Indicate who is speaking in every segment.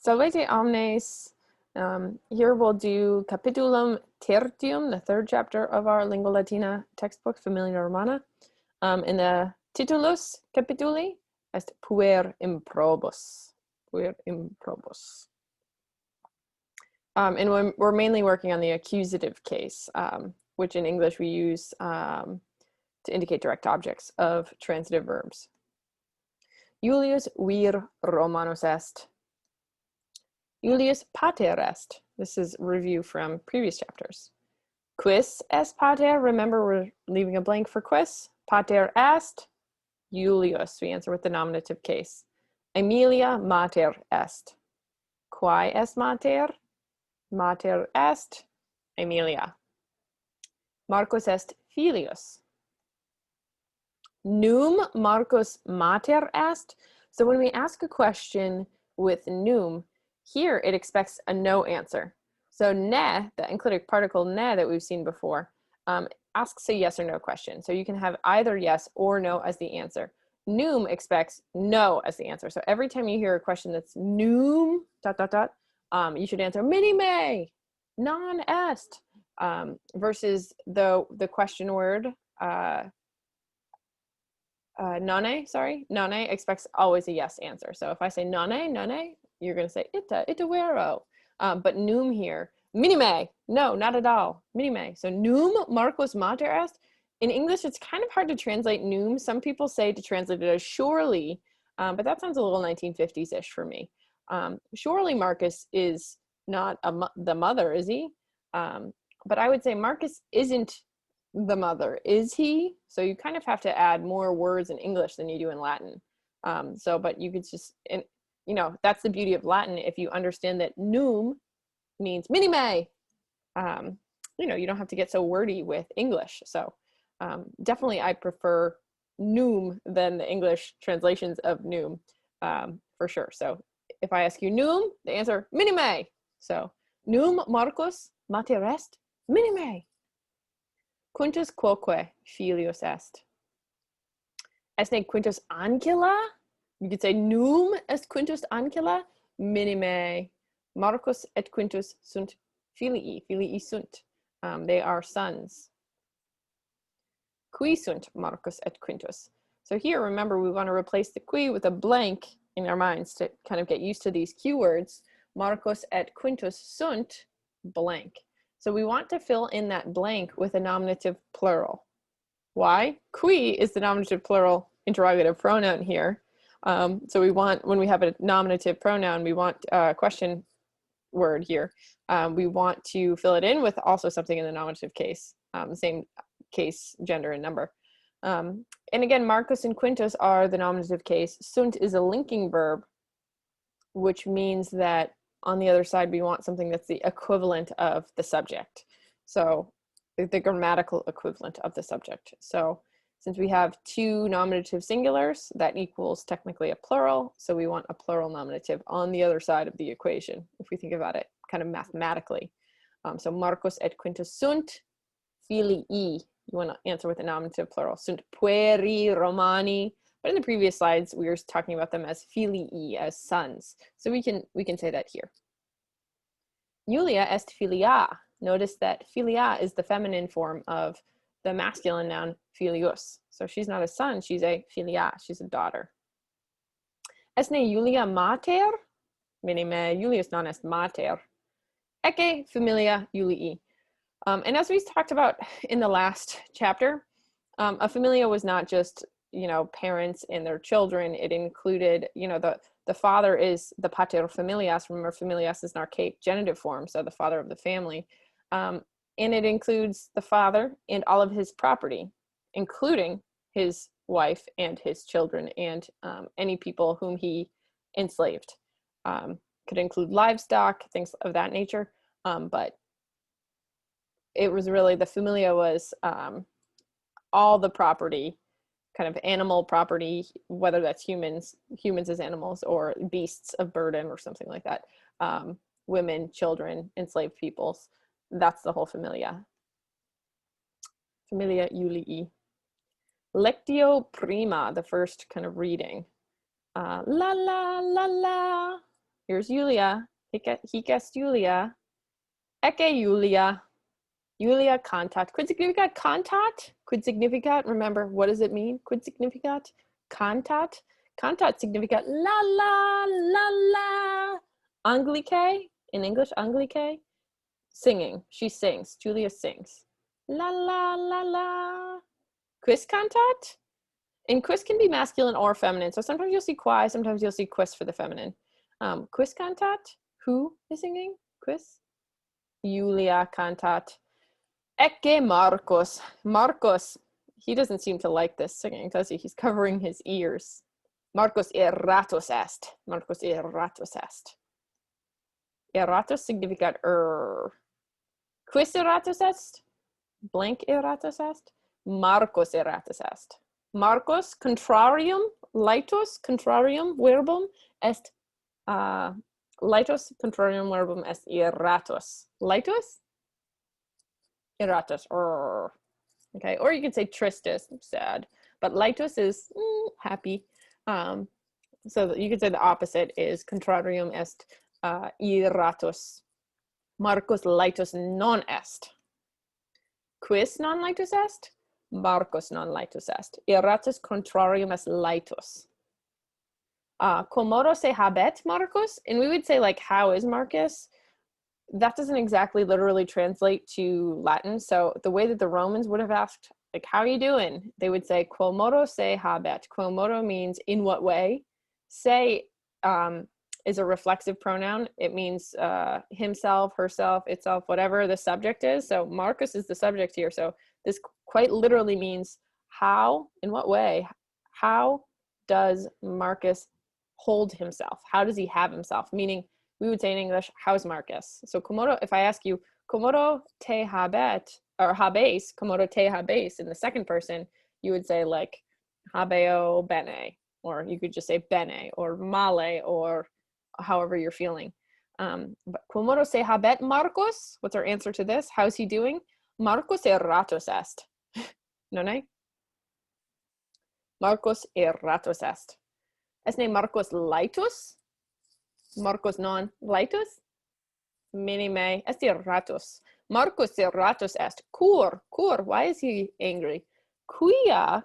Speaker 1: Salvete omnes. Here we'll do Capitulum Tertium, the third chapter of our Lingua Latina textbook, Familia Romana. In the titulus capituli est Puer Improbus. Puer Improbus. And we're mainly working on the accusative case, which in English we use to indicate direct objects of transitive verbs. Julius vir Romanus est. Julius pater est. This is review from previous chapters. Quis est pater? Remember, we're leaving a blank for quis. Pater est Julius. We answer with the nominative case. Aemilia mater est. Quae est mater? Mater est Aemilia. Marcus est filius. Num Marcus mater est. So when we ask a question with num, here it expects a no answer. So ne, the enclitic particle ne that we've seen before, asks a yes or no question. So you can have either yes or no as the answer. Num expects no as the answer. So every time you hear a question that's num, ... you should answer minime, non est, versus the question word none expects always a yes answer. So if I say none, you're going to say ita vero. But num here, minime, no, not at all, minime. So num Marcus mater est. In English, it's kind of hard to translate num. Some people say to translate it as surely, but that sounds a little 1950s-ish for me. Surely Marcus is not the mother, is he? But I would say Marcus isn't the mother, is he? So you kind of have to add more words in English than you do in Latin. But you could just, that's the beauty of Latin. If you understand that num means minime, you don't have to get so wordy with English. So definitely I prefer num than the English translations of num, for sure. So if I ask you num, the answer minime. So num Marcus mater est minime. Quintus quoque filius est. Est quintus ancilla? You could say num est quintus ancilla minime. Marcus et quintus sunt filii sunt. They are sons. Qui sunt Marcus et quintus? So here, remember, we want to replace the qui with a blank in our minds to kind of get used to these Q words. Marcus et quintus sunt blank. So we want to fill in that blank with a nominative plural. Why? Qui is the nominative plural interrogative pronoun here. So we want, when we have a nominative pronoun, we want a question word here. We want to fill it in with also something in the nominative case, same case, gender, and number. And again, Marcus and Quintus are the nominative case. Sunt is a linking verb, which means that on the other side, we want something that's the equivalent of the subject. So the grammatical equivalent of the subject. So since we have two nominative singulars, that equals technically a plural. So we want a plural nominative on the other side of the equation, if we think about it kind of mathematically. So Marcus et Quintus sunt filii. You want to answer with a nominative plural. Sunt pueri Romani. But in the previous slides, we were talking about them as filii, as sons. So we can say that here. Julia est filia. Notice that filia is the feminine form of the masculine noun filius. So she's not a son, she's a filia, she's a daughter. Esne Julia mater? Minime Julius non est mater. Ecce familia Julii. And as we talked about in the last chapter, a familia was not just parents and their children. It included, the father is the pater familias. Remember, familias is an archaic genitive form, so the father of the family. And it includes the father and all of his property, including his wife and his children and any people whom he enslaved. Could include livestock, things of that nature. But it was really, the familia was all the property, kind of animal property, whether that's humans as animals, or beasts of burden or something like that. Women, children, enslaved peoples. That's the whole familia. Familia Julii. Lectio prima, the first kind of reading. La la la la. Here's Julia. Hic est Julia. Ecce Julia. Julia cantat. Quid significat cantat? Quid significat, remember, what does it mean? Quid significat cantat? Cantat significat la la la la. Anglique, in English, anglique, singing. She sings. Julia sings. La la la la. Quis cantat? And quis can be masculine or feminine. So sometimes you'll see qui, sometimes you'll see quis for the feminine. Quis cantat? Who is singing? Quis? Julia cantat. Ecce Marcus. Marcus, he doesn't seem to like this singing, does he? He's covering his ears. Marcus erratus est. Marcus erratus est. Erratus significat Quis erratus est? Blank erratus est? Marcus erratus est. Marcus contrarium, laetus contrarium verbum est laetus contrarium verbum est erratus. Laetus? Erratus. Okay, or you could say tristis, sad. But laetus is happy. So you could say the opposite is contrarium est erratus. Marcus laetus non est. Quis non laetus est? Marcus non laetus est. Erratus contrarium est laetus. Quomodo se habet Marcus? And we would say, like, how is Marcus? That doesn't exactly literally translate to Latin. So the way that the Romans would have asked, like, how are you doing? They would say, quomodo se habet. Quomodo means in what way. Se is a reflexive pronoun. It means himself, herself, itself, whatever the subject is. So Marcus is the subject here. So this quite literally means how, in what way, how does Marcus hold himself? How does he have himself? Meaning, we would say in English, how's Marcus? So komodo, if I ask you, komodo te habet, or habes, komodo te habes in the second person, you would say like, habeo bene, or you could just say bene, or male, or however you're feeling. But komodo se habet Marcus, what's our answer to this? How's he doing? Marcus erratus est. Nonne? Marcus erratus est. Esne Marcus laetus? Marcus non laetus? Minime est erratus. Marcus erratus est. Cur. Why is he angry? Quia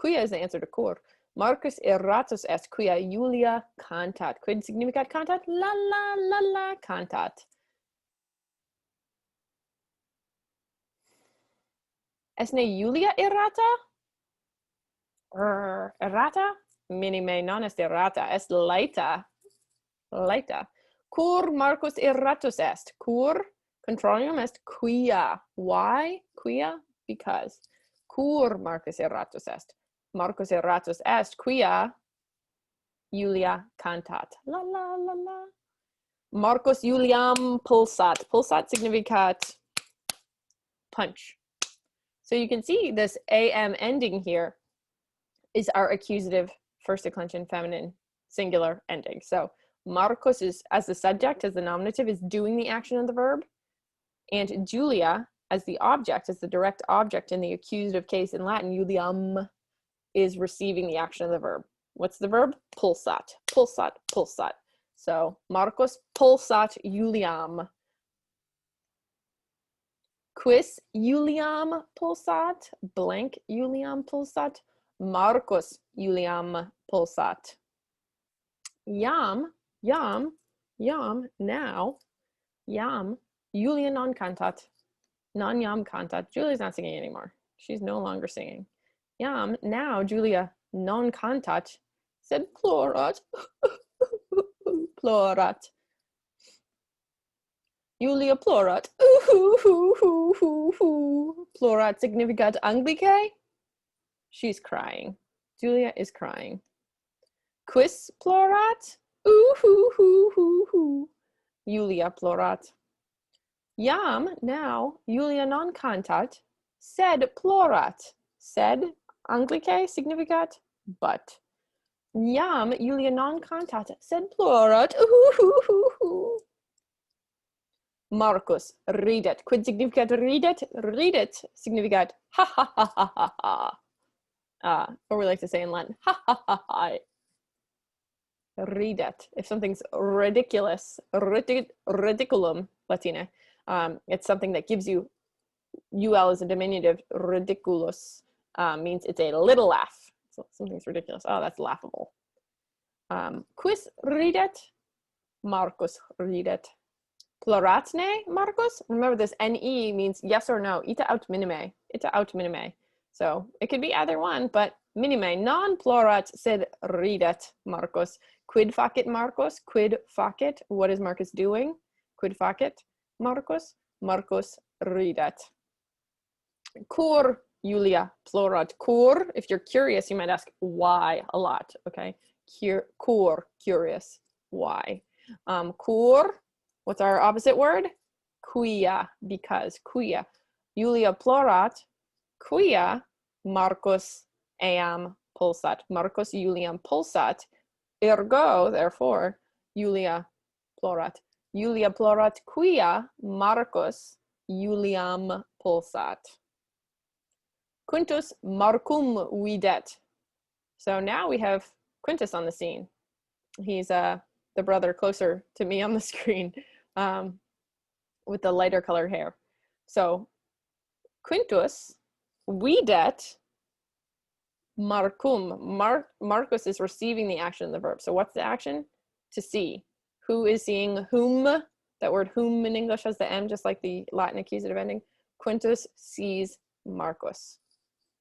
Speaker 1: is the answer to cur. Marcus erratus est quia Julia cantat. Quid significat cantat? La la la la cantat. Esne Julia errata? Errata? Minime non est errata. Est laeta. Laeta. Cur Marcus erratus est. Cur contrarium est quia. Why? Quia? Because. Cur Marcus erratus est. Marcus erratus est quia Julia cantat. La la la la. Marcus Juliam pulsat. Pulsat significat punch. So you can see this am ending here is our accusative first declension feminine singular ending. So Marcus is, as the subject, as the nominative, is doing the action of the verb, and Julia as the object, as the direct object in the accusative case in Latin, Juliam, is receiving the action of the verb. What's the verb? Pulsat. Pulsat. Pulsat. So Marcus pulsat Juliam. Quis Juliam pulsat? Blank Juliam pulsat. Marcus Juliam pulsat. Yam, now, Julia non cantat. Non jam cantat. Julia's not singing anymore. She's no longer singing. Yam, now Julia non cantat, sed plorat. Plorat. Julia plorat. Plorat significat Anglicae? She's crying. Julia is crying. Quis plorat? Julia plorat. Jam, now, Julia non cantat, sed plorat. Sed, Anglicae significat but. Jam, Julia non cantat, sed plorat. Marcus ridet. Quid significat ridet? Ridet significat ha ha ha ha ha ha. Or we like to say in Latin, ha ha ha ha. ridet. If something's ridiculous, ridiculum, Latine, it's something that gives you, ul is a diminutive, ridiculous, means it's a little laugh. So something's ridiculous. Oh, that's laughable. Quis ridet? Marcus ridet. Ploratne, Marcus? Remember this ne means yes or no. Ita aut minime. Ita aut minime. So it could be either one, but minime non plorat sed ridet, Marcus. Quid facit Marcus? Quid facit? What is Marcus doing? Quid facit Marcus? Marcus ridet. Cur Julia plorat. Cur, if you're curious, you might ask why a lot, okay? Cur, curious, why? Cur, what's our opposite word? Quia, because, quia. Julia plorat, quia Marcus eam pulsat. Marcus Juliam pulsat, ergo, therefore, Julia plorat. Julia plorat quia Marcus Juliam pulsat. Quintus Marcum videt. So now we have Quintus on the scene. He's the brother closer to me on the screen, with the lighter colored hair. So Quintus videt Marcum. Marcus is receiving the action of the verb. So what's the action? To see. Who is seeing whom? That word whom in English has the M, just like the Latin accusative ending. Quintus sees Marcus.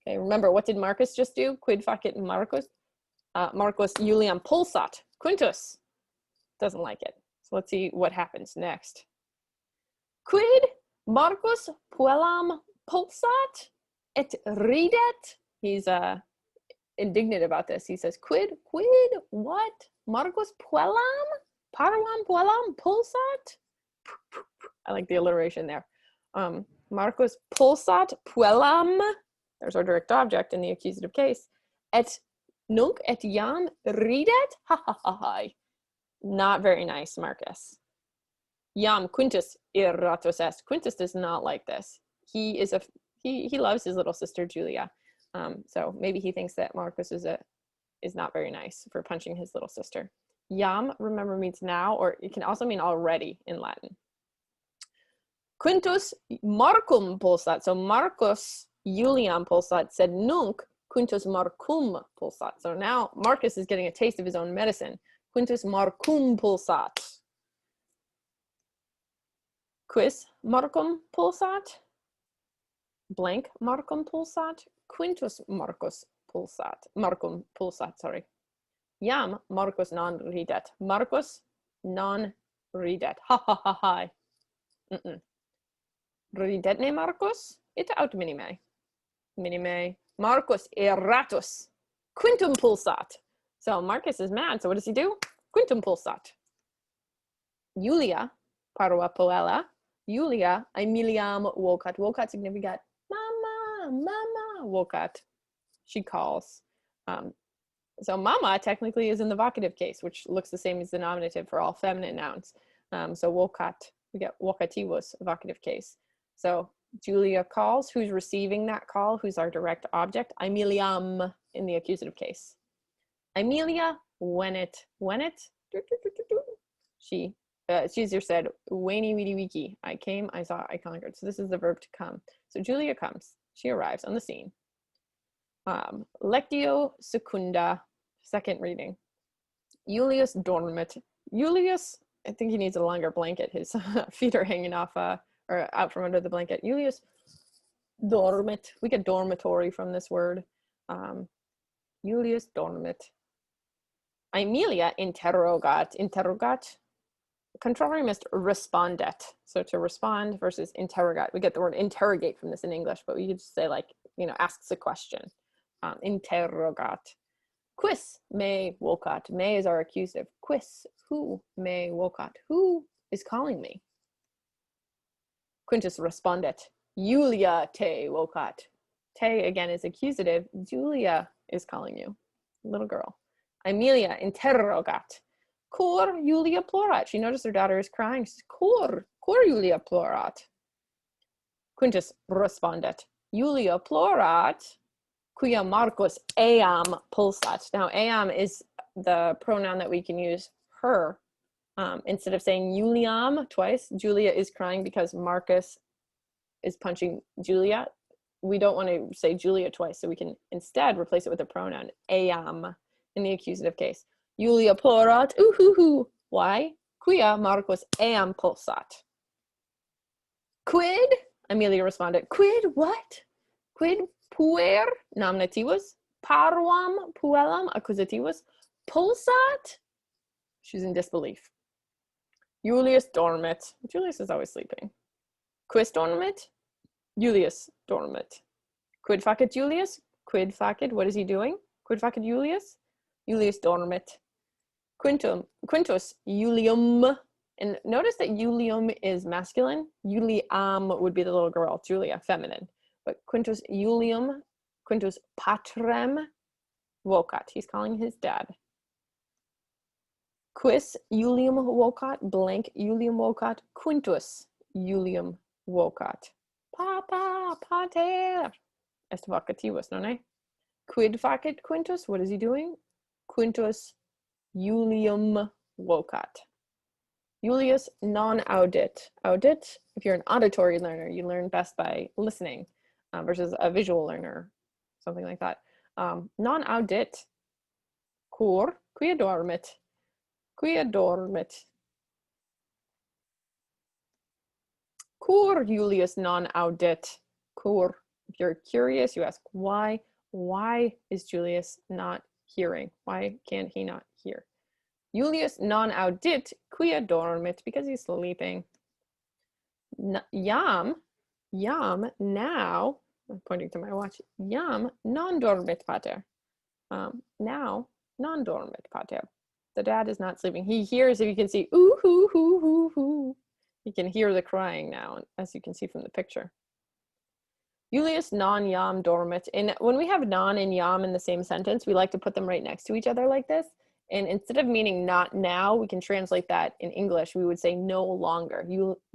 Speaker 1: Okay, remember, what did Marcus just do? Quid facit Marcus? Marcus Juliam pulsat. Quintus doesn't like it. So let's see what happens next. Quid Marcus puellam pulsat et ridet? He's indignant about this. He says, quid, what? Marcus puellam? Parvam puellam pulsat? I like the alliteration there. Marcus pulsat puellam. There's our direct object in the accusative case. Et nunc et jam ridet? Ha ha ha ha. Not very nice, Marcus. Jam Quintus irratus est. Quintus does not like this. He loves his little sister Julia. So maybe he thinks that Marcus is not very nice for punching his little sister. Jam, remember, means now, or it can also mean already in Latin. Quintus Marcum pulsat. So Marcus Juliam pulsat said nunc Quintus Marcum pulsat. So now Marcus is getting a taste of his own medicine. Quintus Marcum pulsat. Quis Marcum pulsat? Blank Marcum pulsat? Quintus Marcus pulsat. Marcum pulsat, sorry. Jam Marcus non ridet. Marcus non ridet. Ha ha ha ha. Ridetne Marcus? Ita aut minime. Minime. Marcus erratus. Quintum pulsat. So Marcus is mad. So what does he do? Quintum pulsat. Julia, parva poella. Julia, Aemiliam vocat. Vocat significat mama, mama, vocat. She calls. So mama technically is in the vocative case, which looks the same as the nominative for all feminine nouns. So vocat, we get vocativus, vocative case. So Julia calls. Who's receiving that call? Who's our direct object? Aemiliam in the accusative case. Aemilia, when it, she, Caesar said, Weni vidi wiki. I came, I saw, I conquered. So this is the verb to come. So Julia comes. She arrives on the scene. Lectio secunda, second reading. Julius dormit. Julius, I think he needs a longer blanket. His feet are hanging off, or out from under the blanket. Julius dormit. We get dormitory from this word. Julius dormit. Aemilia interrogat. Interrogat. Contrarium est respondet. So to respond versus interrogat. We get the word interrogate from this in English, but we could just say, like, asks a question. Interrogat. Quis me vocat. Me is our accusative. Quis, who me vocat. Who is calling me? Quintus respondet. Julia te vocat. Te again is accusative. Julia is calling you, little girl. Aemilia interrogat. Cor Julia plorat. She noticed her daughter is crying. She says, Cor Julia plorat. Quintus respondet. Julia plorat, quia Marcus eam pulsat. Now eam is the pronoun that we can use, her. Instead of saying Juliam twice, Julia is crying because Marcus is punching Julia. We don't want to say Julia twice, so we can instead replace it with a pronoun, eam, in the accusative case. Julia plorat, uhuhu. Why? Quia Marcus eam pulsat. Quid? Amelia responded, quid what? Quid puer nominativus, parvam puellam accusativus, pulsat? She's in disbelief. Julius dormit. Julius is always sleeping. Quis dormit? Julius dormit. Quid facit Julius? Quid facit, what is he doing? Quid facit Julius? Julius dormit. Quintus Julium. And notice that Julium is masculine. Juliam would be the little girl, Julia, feminine. But Quintus Julium, Quintus patrem vocat. He's calling his dad. Quis Julium vocat, blank Julium vocat, Quintus Julium vocat. Papa, pater. Est vocativus, non è? Quid facit Quintus? What is he doing? Quintus Julium vocat. Julius non audit. Audit, if you're an auditory learner, you learn best by listening versus a visual learner, something like that. Non audit. Cur, quia dormit. Quia dormit. Cur Julius non audit. Cur. If you're curious, you ask why. Why is Julius not hearing? Why can't he not hear? Julius non audit quia dormit, because he's sleeping. Jam now, I'm pointing to my watch, jam non dormit pater. Now non dormit pater. The dad is not sleeping. He hears, if you can see, ooh, hoo, hoo, hoo, hoo. You can hear the crying now, as you can see from the picture. Julius non jam dormit. And when we have non and jam in the same sentence, we like to put them right next to each other like this. And instead of meaning not now, we can translate that in English. We would say no longer.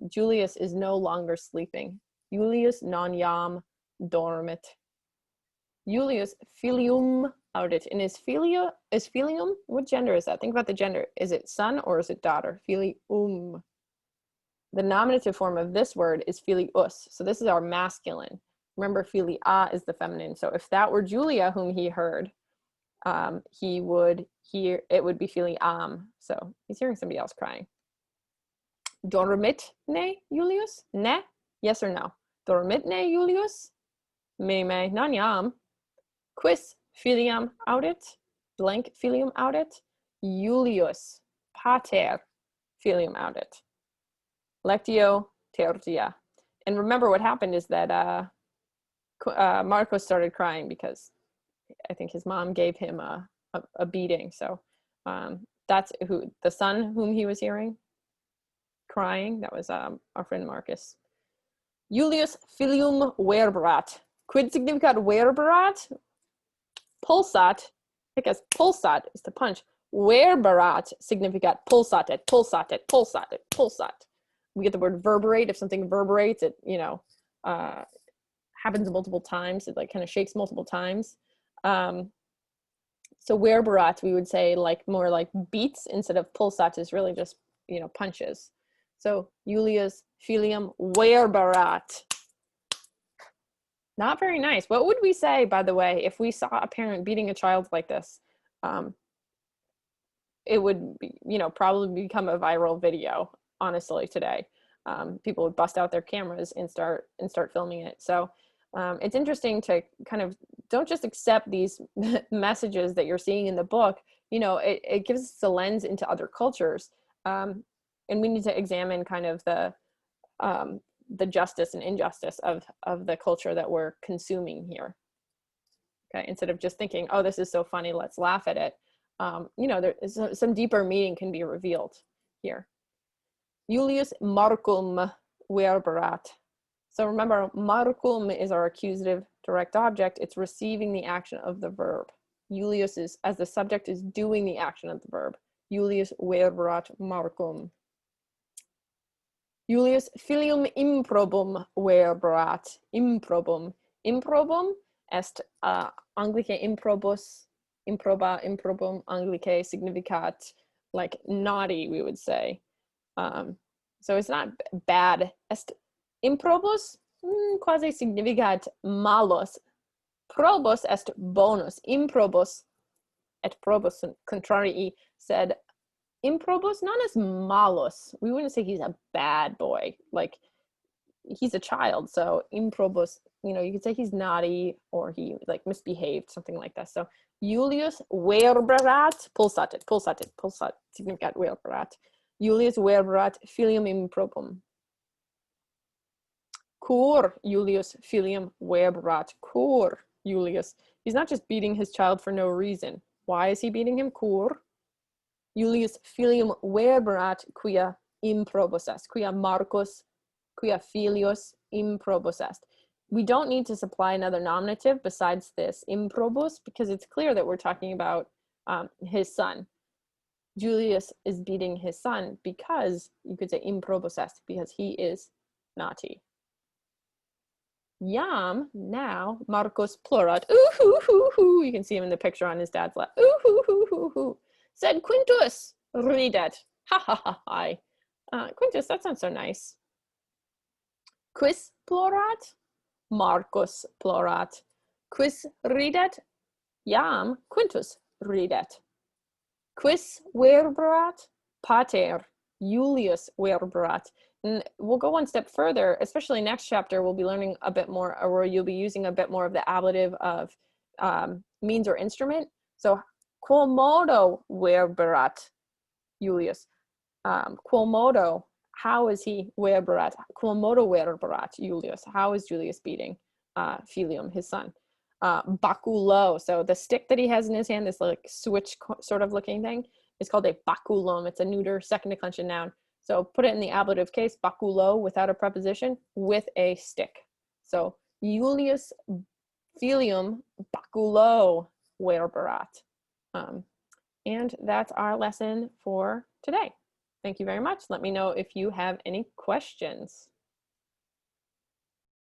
Speaker 1: Julius is no longer sleeping. Julius non jam dormit. Julius filium audit. And is filium, what gender is that? Think about the gender. Is it son or is it daughter? Filium. The nominative form of this word is filius. So this is our masculine. Remember, filia is the feminine. So if that were Julia whom he heard, he would hear, it would be filiam. So he's hearing somebody else crying. Dormit ne Julius? Ne? Yes or no? Dormit ne Julius? Me non jam. Quis filiam audit? Blank filium audit? Julius pater filium audit. Lectio tertia. And remember what happened is that Marcos started crying because I think his mom gave him a beating. So that's who the son whom he was hearing crying. That was our friend Marcus. Julius filium verberat. Quid significat verberat? Pulsat, because pulsat is to punch. Verberat significat pulsatet, pulsatet, pulsatet, pulsat. We get the word verberate. If something reverberates, it, you know, happens multiple times. It like kind of shakes multiple times. So verberat, we would say like more like beats instead of pulsat is really just, you know, punches. So Julius filium verberat. Not very nice. What would we say, by the way, if we saw a parent beating a child like this? It would be, you know, probably become a viral video, honestly, today. People would bust out their cameras and start filming it. So it's interesting to kind of don't just accept these messages that you're seeing in the book. You know, it gives us a lens into other cultures. And we need to examine kind of the justice and injustice of the culture that we're consuming here. Okay, instead of just thinking, oh, this is so funny, let's laugh at it. You know, there is some deeper meaning can be revealed here. Julius Marcum verberat. So remember, Marcum is our accusative direct object. It's receiving the action of the verb. Julius is, as the subject, is doing the action of the verb. Julius verberat Marcum. Julius filium improbum verberat. Improbum. Improbum est Anglice improbus improba, improbum, anglicae, significat, like naughty, we would say. So it's not bad. Est improbus quasi significat malus. Probus est bonus. Improbus et probus contrarii, said improbus non est malus. We wouldn't say he's a bad boy. Like, he's a child, so improbus, you could say he's naughty or he like misbehaved, something like that. So Julius verberat, pulsat significat verberat. Julius verberat filium improbum. Cur Julius filium verberat. Cur Julius. He's not just beating his child for no reason. Why is he beating him? Cur Julius filium verberat quia improbus est, quia Marcus quia filius improbus est. We don't need to supply another nominative besides this improbus because it's clear that we're talking about his son. Julius is beating his son because you could say improbus est, because he is naughty. Yam, now, Marcus plurat, ooh hoo hoo hoo. You can see him in the picture on his dad's lap. Ooh hoo hoo hoo hoo. Said Quintus, ridet. Ha ha ha ha. Quintus, that sounds so nice. Quis plurat? Marcus plurat. Quis ridet? Jam Quintus ridet. Quis verberat? Pater Julius verberat. And we'll go one step further, especially next chapter, we'll be learning a bit more, or you'll be using a bit more of the ablative of means or instrument. So, quo modo verberat Julius? Quo modo, how is he verberat? Quo modo verberat Julius? How is Julius beating filium, his son? Baculo, so the stick that he has in his hand, this like switch sort of looking thing, is called a baculum. It's a neuter second declension noun. So put it in the ablative case, baculo, without a preposition, with a stick. So Julius filium baculo verberat. And that's our lesson for today. Thank you very much. Let me know if you have any questions.